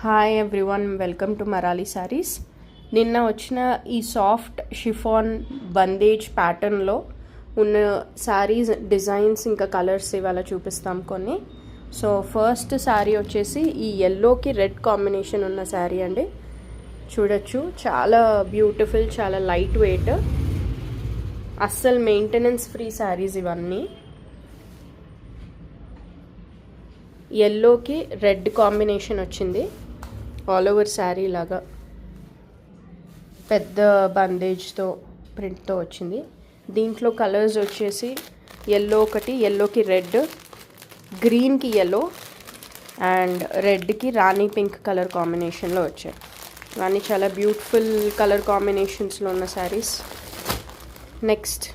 Hi everyone, welcome to Marali Sarees. నిన్న వచ్చిన ఈ సాఫ్ట్ షిఫాన్ బందేజ్ ప్యాటర్న్లో ఉన్న శారీస్ డిజైన్స్ ఇంకా కలర్స్ ఇవాళ చూపిస్తాం కొన్ని. సో ఫస్ట్ శారీ వచ్చేసి ఈ ఎల్లోకి రెడ్ కాంబినేషన్ ఉన్న శారీ అండి. చూడొచ్చు, చాలా బ్యూటిఫుల్, చాలా లైట్ వెయిట్, అస్సలు మెయింటెనెన్స్ ఫ్రీ శారీస్ ఇవన్నీ. ఎల్లోకి రెడ్ కాంబినేషన్ వచ్చింది, ఆల్ ఓవర్ శారీ లాగా పెద్ద బందేజ్తో ప్రింట్తో వచ్చింది. దీంట్లో కలర్స్ వచ్చేసి ఎల్లో ఒకటి, ఎల్లోకి రెడ్, గ్రీన్కి ఎల్లో అండ్ రెడ్కి రాణి పింక్ కలర్ కాంబినేషన్లో వచ్చాయి. ఇవన్నీ చాలా బ్యూటిఫుల్ కలర్ కాంబినేషన్స్లో ఉన్న శారీస్. నెక్స్ట్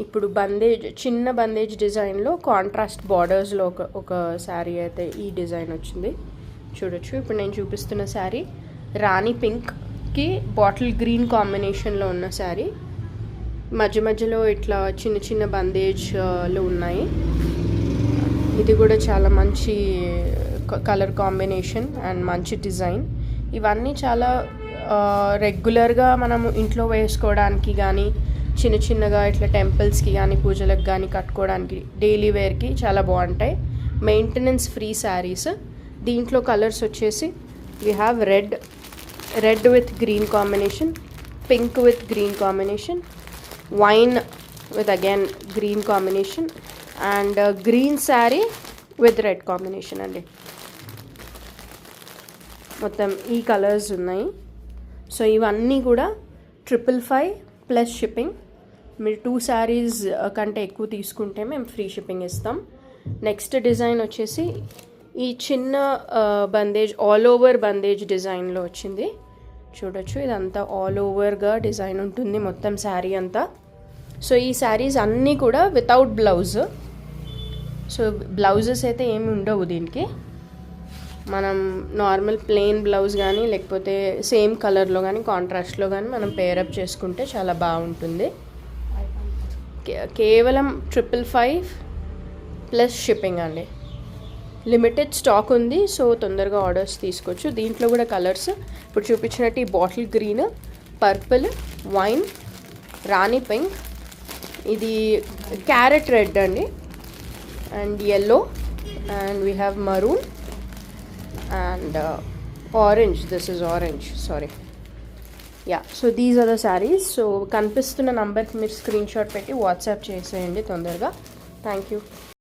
ఇప్పుడు బందేజ్, చిన్న బందేజ్ డిజైన్లో కాంట్రాస్ట్ బార్డర్స్లో ఒక శారీ అయితే ఈ డిజైన్ వచ్చింది. చూడొచ్చు, ఇప్పుడు నేను చూపిస్తున్న శారీ రాణి పింక్కి బాటిల్ గ్రీన్ కాంబినేషన్లో ఉన్న శారీ. మధ్య మధ్యలో ఇట్లా చిన్న చిన్న బందేజ్లు ఉన్నాయి. ఇది కూడా చాలా మంచి కలర్ కాంబినేషన్ అండ్ మంచి డిజైన్. ఇవన్నీ చాలా రెగ్యులర్గా మనం ఇంట్లో వేసుకోవడానికి కానీ, చిన్న చిన్నగా ఇట్లా టెంపుల్స్కి కానీ, పూజలకు కానీ కట్టుకోవడానికి, డైలీ వేర్కి చాలా బాగుంటాయి. Maintenance free saris. దీంట్లో కలర్స్ వచ్చేసి we have read with green combination, pink with green combination, wine with again green combination and green sari with red combination అండి. మొత్తం ఈ కలర్స్ ఉన్నాయి. సో ఇవన్నీ కూడా 555 ప్లస్ షిప్పింగ్. మీరు 2 శారీస్ కంటే ఎక్కువ తీసుకుంటే మేము ఫ్రీ షిప్పింగ్ ఇస్తాం. నెక్స్ట్ డిజైన్ వచ్చేసి ఈ చిన్న బందేజ్, ఆల్ ఓవర్ బందేజ్ డిజైన్లో వచ్చింది. చూడొచ్చు, ఇదంతా ఆల్ ఓవర్గా డిజైన్ ఉంటుంది మొత్తం శారీ అంతా. సో ఈ శారీస్ అన్నీ కూడా వితౌట్ బ్లౌజ్. సో బ్లౌజెస్ అయితే ఏమి ఉండవు దీనికి. మనం నార్మల్ ప్లెయిన్ బ్లౌజ్ కానీ, లేకపోతే సేమ్ కలర్లో కానీ, కాంట్రాస్ట్లో కానీ మనం పేరప్ చేసుకుంటే చాలా బాగుంటుంది. కేవలం 555 ప్లస్ షిప్పింగ్ అండి. లిమిటెడ్ స్టాక్ ఉంది, సో తొందరగా ఆర్డర్స్ తీసుకోవచ్చు. దీంట్లో కూడా కలర్స్ ఇప్పుడు చూపించినట్టు ఈ బాటిల్ గ్రీన్, పర్పుల్, వైన్, రాణి పింక్, ఇది క్యారెట్ రెడ్ అండి, and yellow, and we have maroon and orange. This is orange, sorry. Yeah, so these are the saris. సో కనిపిస్తున్న నంబర్కి మీరు స్క్రీన్ షాట్ పెట్టి వాట్సాప్ చేసేయండి తొందరగా. Thank you.